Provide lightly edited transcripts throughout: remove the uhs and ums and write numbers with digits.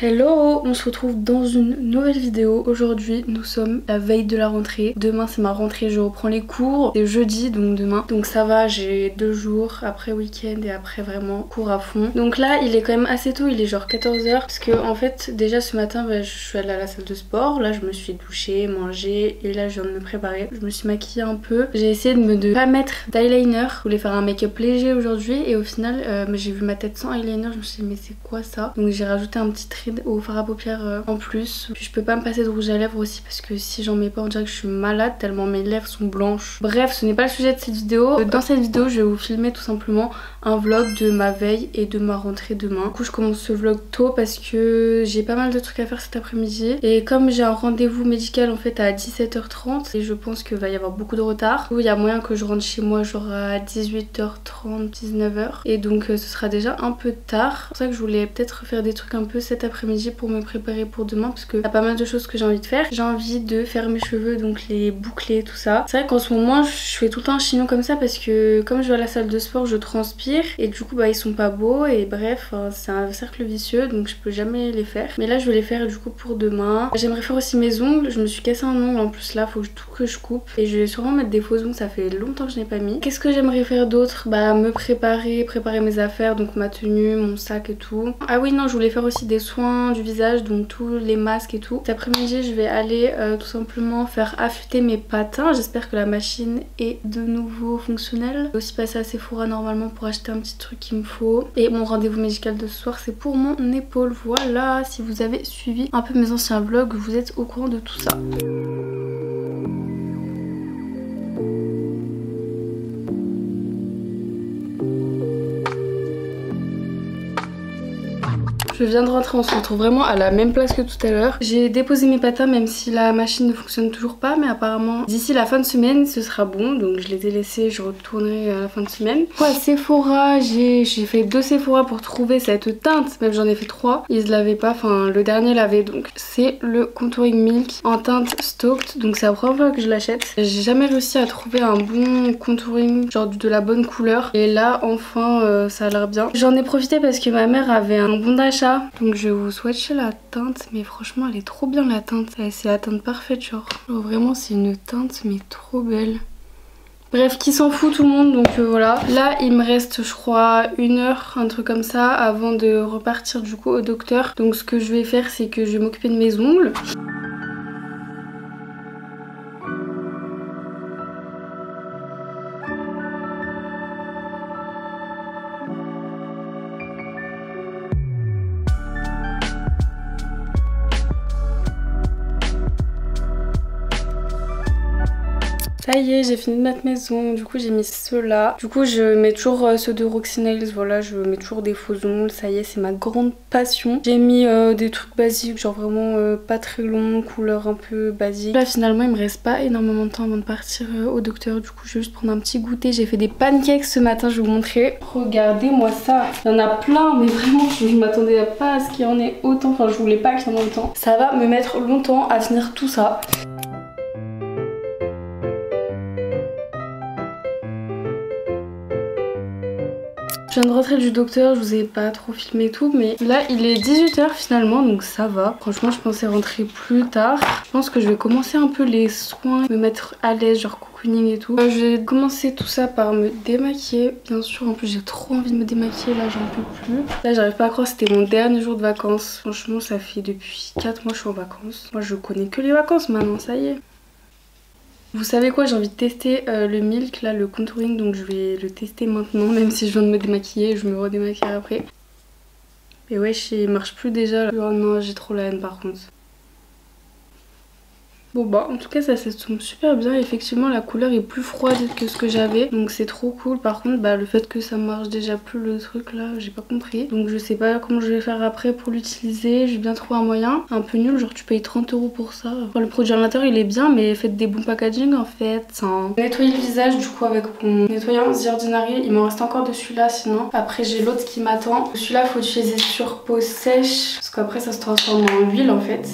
Hello, on se retrouve dans une nouvelle vidéo. Aujourd'hui nous sommes la veille de la rentrée. Demain c'est ma rentrée, je reprends les cours. C'est jeudi donc demain. Donc ça va, j'ai 2 jours après week-end et après vraiment cours à fond. Donc là il est quand même assez tôt, il est genre 14h. Parce que en fait déjà ce matin je suis allée à la salle de sport. Là je me suis douchée, mangée et là je viens de me préparer. Je me suis maquillée un peu. J'ai essayé de ne pas mettre d'eyeliner. Je voulais faire un make-up léger aujourd'hui et au final j'ai vu ma tête sans eyeliner. Je me suis dit mais c'est quoi ça? Donc j'ai rajouté un petit trait au fard à paupières en plus. Puis je peux pas me passer de rouge à lèvres aussi parce que si j'en mets pas on dirait que je suis malade tellement mes lèvres sont blanches. Bref, ce n'est pas le sujet de cette vidéo. Dans cette vidéo je vais vous filmer tout simplement un vlog de ma veille et de ma rentrée demain. Du coup je commence ce vlog tôt parce que j'ai pas mal de trucs à faire cet après-midi et comme j'ai un rendez-vous médical en fait à 17h30 et je pense qu'il va y avoir beaucoup de retard, il y a moyen que je rentre chez moi genre à 18h30, 19h et donc ce sera déjà un peu tard. C'est pour ça que je voulais peut-être faire des trucs un peu cet après-midi pour me préparer pour demain parce qu'il y a pas mal de choses que j'ai envie de faire. J'ai envie de faire mes cheveux, donc les boucler, tout ça. C'est vrai qu'en ce moment je fais tout le temps un chignon comme ça parce que comme je vais à la salle de sport je transpire et du coup ils sont pas beaux et bref c'est un cercle vicieux donc je peux jamais les faire. Mais là je vais les faire du coup pour demain. J'aimerais faire aussi mes ongles, je me suis cassé un ongle en plus là, faut tout que je coupe et je vais sûrement mettre des faux ongles, ça fait longtemps que je n'ai pas mis. Qu'est-ce que j'aimerais faire d'autre? Me préparer mes affaires, donc ma tenue, mon sac et tout. Ah oui non, je voulais faire aussi des soins du visage, donc tous les masques et tout. Cet après-midi je vais aller tout simplement faire affûter mes patins. J'espère que la machine est de nouveau fonctionnelle. Je vais aussi passer à Sephora normalement pour acheter un petit truc qu'il me faut. Et mon rendez-vous médical de ce soir c'est pour mon épaule. Voilà, si vous avez suivi un peu mes anciens vlogs vous êtes au courant de tout ça. Je viens de rentrer, on se retrouve vraiment à la même place que tout à l'heure. J'ai déposé mes patins même si la machine ne fonctionne toujours pas, mais apparemment d'ici la fin de semaine ce sera bon. Donc je les ai laissés, je retournerai à la fin de semaine. À Sephora, j'ai fait 2 Sephora pour trouver cette teinte, même j'en ai fait 3. Ils ne l'avaient pas, enfin le dernier l'avait, donc c'est le Contouring Milk en teinte Stalked. Donc c'est la première fois que je l'achète. J'ai jamais réussi à trouver un bon contouring, genre de la bonne couleur. Et là enfin ça a l'air bien. J'en ai profité parce que ma mère avait un bon d'achat. Donc je vais vous swatcher la teinte, mais franchement elle est trop bien la teinte. C'est la teinte parfaite genre vraiment c'est une teinte mais trop belle. Bref, qui s'en fout tout le monde, donc voilà. Là il me reste je crois 1 heure, un truc comme ça, avant de repartir du coup au docteur. Donc ce que je vais faire c'est que je vais m'occuper de mes ongles. Ça y est, j'ai fini de mettre mes ongles, du coup j'ai mis ceux-là. Du coup je mets toujours ceux de Roxy Nails, voilà, je mets toujours des faux ongles, ça y est, c'est ma grande passion. J'ai mis des trucs basiques, genre vraiment pas très longs, couleur un peu basique. Là finalement il me reste pas énormément de temps avant de partir au docteur, du coup je vais juste prendre un petit goûter. J'ai fait des pancakes ce matin, je vais vous montrer. Regardez-moi ça, il y en a plein, mais vraiment je m'attendais pas à ce qu'il y en ait autant, enfin je voulais pas qu'il y en ait autant. Ça va me mettre longtemps à finir tout ça. Je viens de rentrer du docteur, je vous ai pas trop filmé et tout, mais là il est 18h finalement, donc ça va. Franchement je pensais rentrer plus tard. Je pense que je vais commencer un peu les soins, me mettre à l'aise, genre cocooning et tout. Je vais commencer tout ça par me démaquiller, bien sûr. En plus j'ai trop envie de me démaquiller, là j'en peux plus. Là j'arrive pas à croire, c'était mon dernier jour de vacances. Franchement ça fait depuis 4 mois que je suis en vacances. Moi je connais que les vacances maintenant, ça y est. Vous savez quoi, j'ai envie de tester le Milk, là, le contouring, donc je vais le tester maintenant, même si je viens de me démaquiller, je me redémaquillerai après. Et ouais, il marche plus déjà. Oh non, j'ai trop la haine par contre. Bon bah en tout cas ça tombe super bien, effectivement la couleur est plus froide que ce que j'avais donc c'est trop cool. Par contre le fait que ça marche déjà plus le truc là j'ai pas compris, donc je sais pas comment je vais faire après pour l'utiliser. J'ai bien trouvé un moyen un peu nul, genre tu payes 30 € pour ça. Enfin, le produit à l'intérieur il est bien mais faites des bons packaging en fait. Nettoyer le visage du coup avec mon nettoyant The Ordinary, il m'en reste encore de celui-là sinon. Après j'ai l'autre qui m'attend. Celui-là faut utiliser sur peau sèche parce qu'après ça se transforme en huile en fait.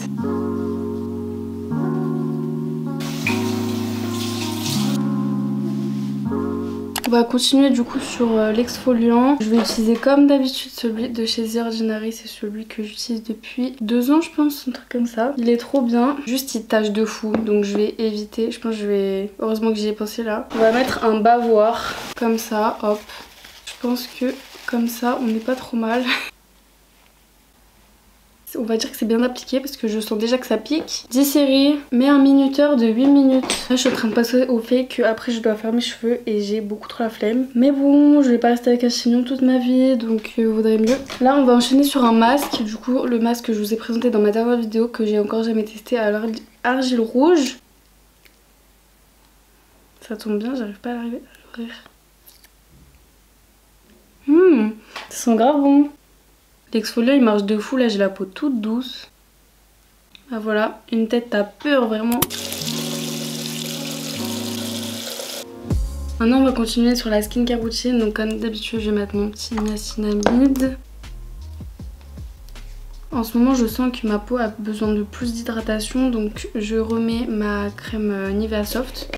va continuer du coup sur l'exfoliant. Je vais utiliser comme d'habitude celui de chez The Ordinary. C'est celui que j'utilise depuis 2 ans je pense, un truc comme ça. Il est trop bien. Juste il tâche de fou. Donc je vais éviter. Je pense que je vais... Heureusement que j'y ai pensé là. On va mettre un bavoir. Comme ça, hop. Je pense que comme ça on n'est pas trop mal. On va dire que c'est bien appliqué parce que je sens déjà que ça pique. 10 séries, mais un minuteur de 8 minutes. Là je suis en train de passer au fait que après je dois faire mes cheveux et j'ai beaucoup trop la flemme. Mais bon, je vais pas rester avec un chignon toute ma vie, donc vaudrait mieux. Là on va enchaîner sur un masque. Du coup le masque que je vous ai présenté dans ma dernière vidéo que j'ai encore jamais testé à l'argile rouge. Ça tombe bien, j'arrive pas à l'arriver à l'ouvrir. Ça sent grave bon. L'exfoliant il marche de fou, là j'ai la peau toute douce. Ah voilà, une tête à peur vraiment. Maintenant on va continuer sur la skincare routine. Donc comme d'habitude je vais mettre mon petit niacinamide. En ce moment je sens que ma peau a besoin de plus d'hydratation, donc je remets ma crème Nivea Soft.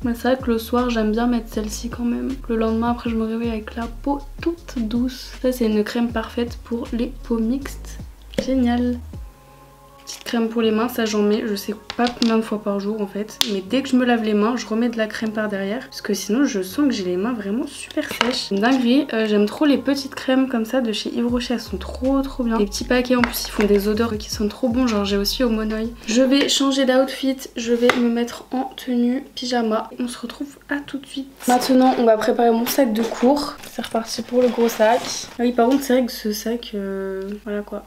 Mais c'est vrai que le soir j'aime bien mettre celle-ci quand même. Le lendemain après je me réveille avec la peau toute douce. Ça c'est une crème parfaite pour les peaux mixtes. Génial. Petite crème pour les mains, ça j'en mets je sais pas combien de fois par jour en fait. Mais dès que je me lave les mains, je remets de la crème par derrière. Parce que sinon je sens que j'ai les mains vraiment super sèches. Une dinguerie, j'aime trop les petites crèmes comme ça de chez Yves Rocher, elles sont trop bien. Les petits paquets en plus ils font des odeurs qui sont trop bons, genre j'ai aussi au Monoï. Je vais changer d'outfit, je vais me mettre en tenue pyjama. On se retrouve à tout de suite. Maintenant on va préparer mon sac de cours. C'est reparti pour le gros sac. Ah oui par contre c'est vrai que ce sac, voilà quoi.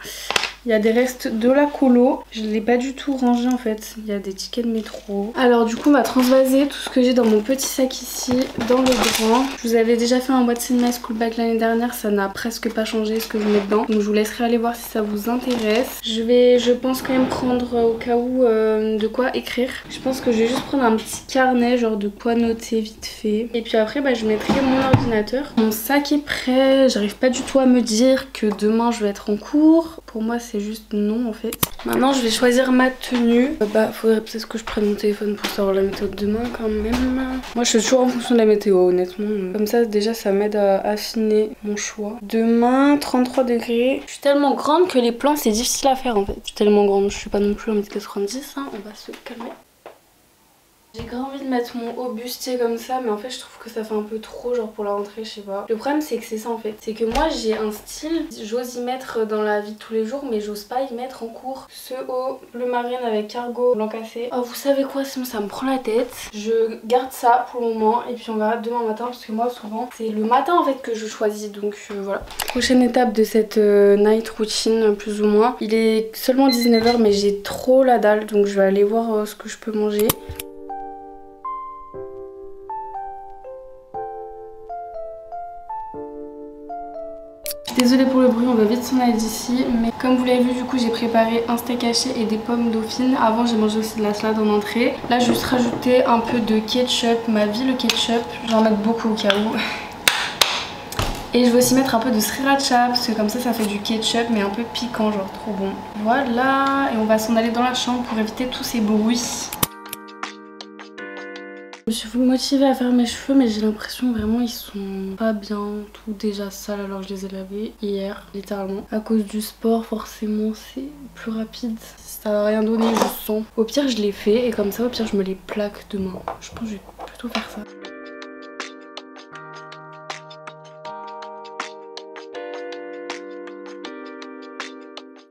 Il y a des restes de la colo. Je ne l'ai pas du tout rangé en fait. Il y a des tickets de métro. Alors du coup on va transvaser tout ce que j'ai dans mon petit sac ici dans le grand. Je vous avais déjà fait un What's in My School Bag l'année dernière. Ça n'a presque pas changé ce que je mets dedans. Donc je vous laisserai aller voir si ça vous intéresse. Je pense quand même prendre au cas où de quoi écrire. Je pense que je vais juste prendre un petit carnet genre de quoi noter vite fait. Et puis après je mettrai mon ordinateur. Mon sac est prêt. J'arrive pas du tout à me dire que demain je vais être en cours. Pour moi c'est juste non en fait. Maintenant je vais choisir ma tenue. Faudrait peut-être que je prenne mon téléphone pour savoir la météo de demain quand même. Moi je fais toujours en fonction de la météo honnêtement. Comme ça déjà ça m'aide à affiner mon choix. Demain 33 degrés. Je suis tellement grande que les plans c'est difficile à faire en fait. Je suis tellement grande, je suis pas non plus 1m90 hein. On va se calmer. J'ai grave envie de mettre mon haut bustier comme ça, mais en fait je trouve que ça fait un peu trop genre pour la rentrée, je sais pas. Le problème c'est que c'est ça en fait, c'est que moi j'ai un style, j'ose y mettre dans la vie de tous les jours mais j'ose pas y mettre en cours. Ce haut bleu marine avec cargo blanc cassé. Oh vous savez quoi, sinon ça me prend la tête. Je garde ça pour le moment et puis on verra demain matin parce que moi souvent c'est le matin en fait que je choisis, donc voilà. Prochaine étape de cette night routine plus ou moins. Il est seulement 19 h mais j'ai trop la dalle, donc je vais aller voir ce que je peux manger. Désolée pour le bruit, on va vite s'en aller d'ici, mais comme vous l'avez vu du coup j'ai préparé un steak haché et des pommes dauphines. Avant j'ai mangé aussi de la salade en entrée. Là je vais juste rajouter un peu de ketchup, ma vie le ketchup, j'en mets beaucoup au cas où. Et je vais aussi mettre un peu de sriracha parce que comme ça fait du ketchup mais un peu piquant, genre trop bon. Voilà, et on va s'en aller dans la chambre pour éviter tous ces bruits. Je me suis motivée à faire mes cheveux mais j'ai l'impression vraiment ils sont pas bien, tout déjà sale alors que je les ai lavés hier littéralement. À cause du sport forcément c'est plus rapide, ça va rien donner je sens. Au pire je les fais et comme ça au pire je me les plaque demain. Je pense que je vais plutôt faire ça.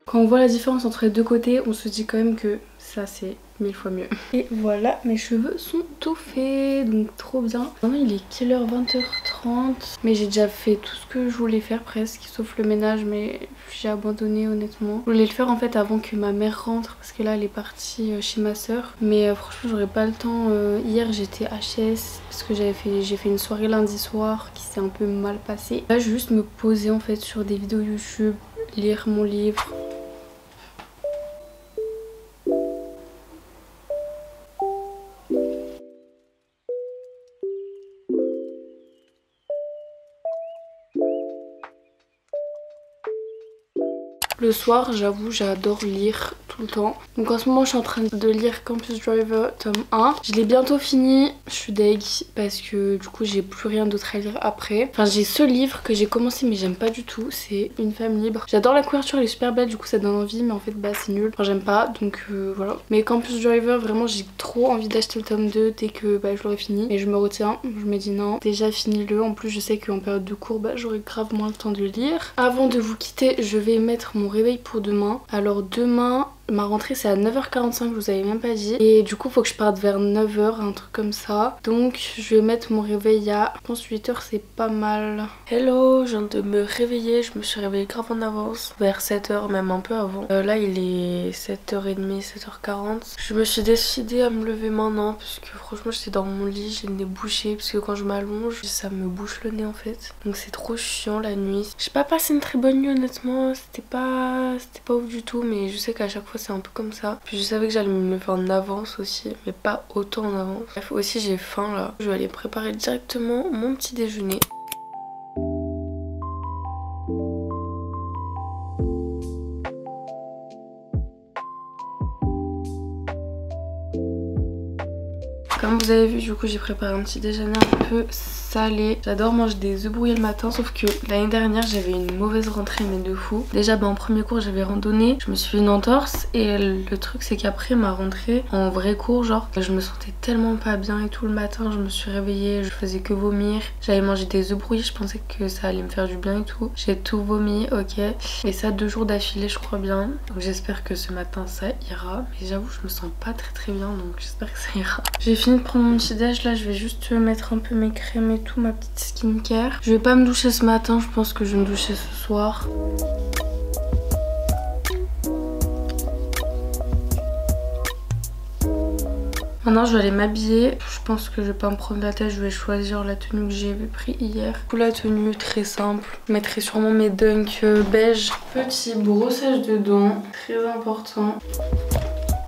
Quand on voit la différence entre les deux côtés, on se dit quand même que ça c'est 1000 fois mieux. Et voilà, mes cheveux sont tout faits, donc trop bien. Maintenant il est quelle heure? 20h30. Mais j'ai déjà fait tout ce que je voulais faire presque, sauf le ménage, mais j'ai abandonné honnêtement. Je voulais le faire en fait avant que ma mère rentre, parce que là elle est partie chez ma soeur. Mais franchement j'aurais pas le temps. Hier j'étais HS, parce que j'ai fait une soirée lundi soir qui s'est un peu mal passée. Là je vais juste me poser en fait sur des vidéos YouTube, lire mon livre. Le soir j'avoue j'adore lire tout le temps. Donc en ce moment je suis en train de lire Campus Driver tome 1. Je l'ai bientôt fini, je suis deg parce que du coup j'ai plus rien d'autre à lire après. Enfin j'ai ce livre que j'ai commencé mais j'aime pas du tout, c'est Une femme libre. J'adore la couverture, elle est super belle, du coup ça donne envie mais en fait bah c'est nul. Enfin j'aime pas donc voilà. Mais Campus Driver vraiment j'ai trop envie d'acheter le tome 2 dès que bah, je l'aurai fini. Mais je me retiens, je me dis non, déjà fini-le. En plus je sais qu'en période de cours bah, j'aurai grave moins le temps de lire. Avant de vous quitter je vais mettre mon réveil pour demain. Alors demain ma rentrée c'est à 9h45, je vous avais même pas dit. Et du coup faut que je parte vers 9h, un truc comme ça. Donc je vais mettre mon réveil à, je pense 8h c'est pas mal. Hello, je viens de me réveiller, je me suis réveillée grave en avance. Vers 7h, même un peu avant. Là il est 7h30, 7h40. Je me suis décidée à me lever maintenant parce que franchement j'étais dans mon lit, j'ai le nez bouché. Parce que quand je m'allonge, ça me bouche le nez en fait. Donc c'est trop chiant la nuit. J'ai pas passé une très bonne nuit honnêtement, c'était pas ouf du tout. Mais je sais qu'à chaque fois c'est un peu comme ça. Puis je savais que j'allais me lever en avance aussi, mais pas autant en avance. Bref, aussi j'ai faim là. Je vais aller préparer directement mon petit déjeuner. Comme vous avez vu, du coup j'ai préparé un petit déjeuner un peu salé. J'adore manger des œufs brouillés le matin, sauf que l'année dernière j'avais une mauvaise rentrée mais de fou. Déjà en premier cours j'avais randonné, je me suis fait une entorse et le truc c'est qu'après ma rentrée en vrai cours genre je me sentais tellement pas bien et tout le matin. Je me suis réveillée, je faisais que vomir. J'avais mangé des œufs brouillés, je pensais que ça allait me faire du bien et tout. J'ai tout vomi, ok. Et ça 2 jours d'affilée je crois bien. Donc j'espère que ce matin ça ira. Mais j'avoue je me sens pas très bien donc j'espère que ça ira. J'ai fini de prendre mon petit déj, là je vais juste mettre un peu mes crèmes et tout, ma petite skincare. Je vais pas me doucher ce matin, je pense que je vais me doucher ce soir. Maintenant je vais aller m'habiller. Je pense que je vais pas me prendre la tête, je vais choisir la tenue que j'ai pris hier. Pour la tenue très simple, je mettrai sûrement mes dunks beige. Petit brossage de dents, très important.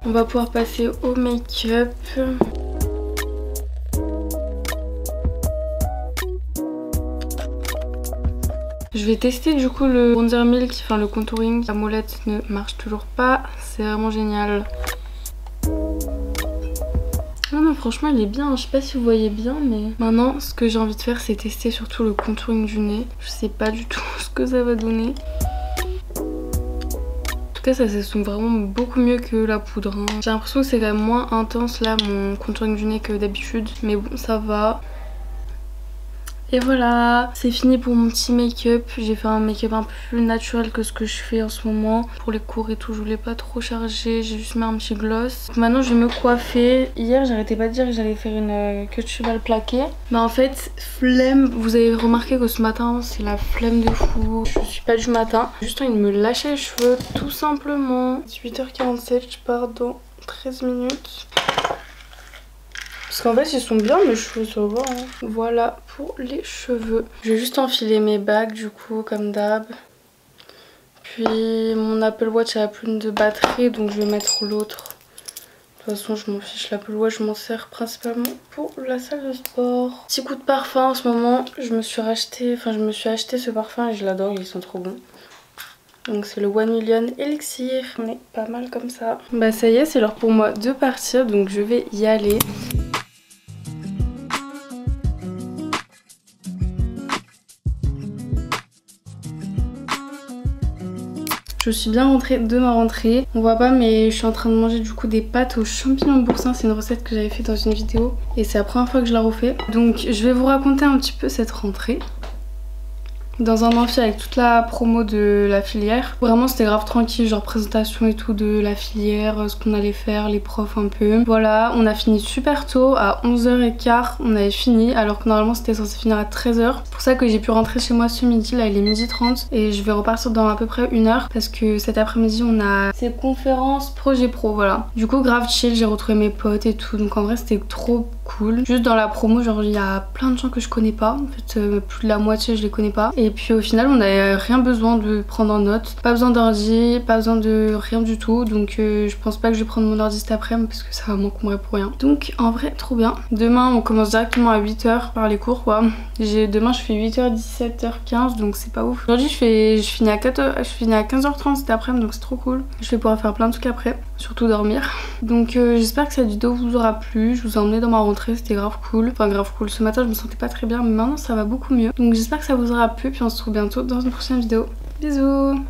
On va pouvoir passer au make-up. Je vais tester du coup le bronzer milk, enfin le contouring. La molette ne marche toujours pas, c'est vraiment génial. Non franchement il est bien, je sais pas si vous voyez bien mais maintenant ce que j'ai envie de faire c'est tester surtout le contouring du nez. Je sais pas du tout ce que ça va donner. En tout cas ça s'estompe vraiment beaucoup mieux que la poudre hein. J'ai l'impression que c'est quand même moins intense là mon contouring du nez que d'habitude. Mais bon ça va. Et voilà, c'est fini pour mon petit make-up. J'ai fait un make-up un peu plus naturel que ce que je fais en ce moment. Pour les cours et tout, je voulais pas trop charger. J'ai juste mis un petit gloss. Donc maintenant, je vais me coiffer. Hier, j'arrêtais pas de dire que j'allais faire une queue de cheval plaquée. Mais en fait, flemme. Vous avez remarqué que ce matin, c'est la flemme de fou. Je suis pas du matin. J'ai juste envie de me lâcher les cheveux, tout simplement. 18h47, je pars dans 13 minutes. Parce qu'en fait ils sont bien mes cheveux, ça va hein. Voilà pour les cheveux. Je vais juste enfiler mes bagues du coup comme d'hab. Puis mon Apple Watch a plus de batterie donc je vais mettre l'autre. De toute façon je m'en fiche, l'Apple Watch je m'en sers principalement pour la salle de sport. Petit coup de parfum en ce moment, je me suis acheté ce parfum et je l'adore, ils sont trop bons. Donc c'est le 1 Million Elixir, on est pas mal comme ça. Bah ça y est, c'est l'heure pour moi de partir donc je vais y aller. Je suis bien rentrée de ma rentrée. On voit pas mais je suis en train de manger du coup des pâtes aux champignons boursins. C'est une recette que j'avais fait dans une vidéo et c'est la première fois que je la refais. Donc je vais vous raconter un petit peu cette rentrée. Dans un amphi avec toute la promo de la filière. Vraiment c'était grave tranquille, genre présentation et tout de la filière, ce qu'on allait faire, les profs un peu. Voilà, on a fini super tôt, à 11h15 on avait fini alors que normalement c'était censé finir à 13h. C'est pour ça que j'ai pu rentrer chez moi ce midi, là il est 12h30 et je vais repartir dans à peu près 1 heure parce que cet après-midi on a ces conférences projet pro, voilà. Du coup grave chill, j'ai retrouvé mes potes et tout donc en vrai c'était trop cool. Juste dans la promo, genre il y a plein de gens que je connais pas. En fait, plus de la moitié je les connais pas. Et puis au final, on n'avait rien besoin de prendre en note. Pas besoin d'ordi, pas besoin de rien du tout. Donc je pense pas que je vais prendre mon ordi cet après-midi parce que ça va m'encombrer pour rien. Donc en vrai, trop bien. Demain, on commence directement à 8h par les cours quoi. Demain, je fais 8h, 17h15, donc c'est pas ouf. Aujourd'hui, je finis à 15h30 cet après-midi, donc c'est trop cool. Je vais pouvoir faire plein de trucs après, surtout dormir. Donc j'espère que cette vidéo vous aura plu. Je vous ai emmené dans ma rentrée, c'était grave cool. Enfin grave cool, ce matin je me sentais pas très bien, mais maintenant ça va beaucoup mieux. Donc j'espère que ça vous aura plu, puis on se retrouve bientôt dans une prochaine vidéo. Bisous.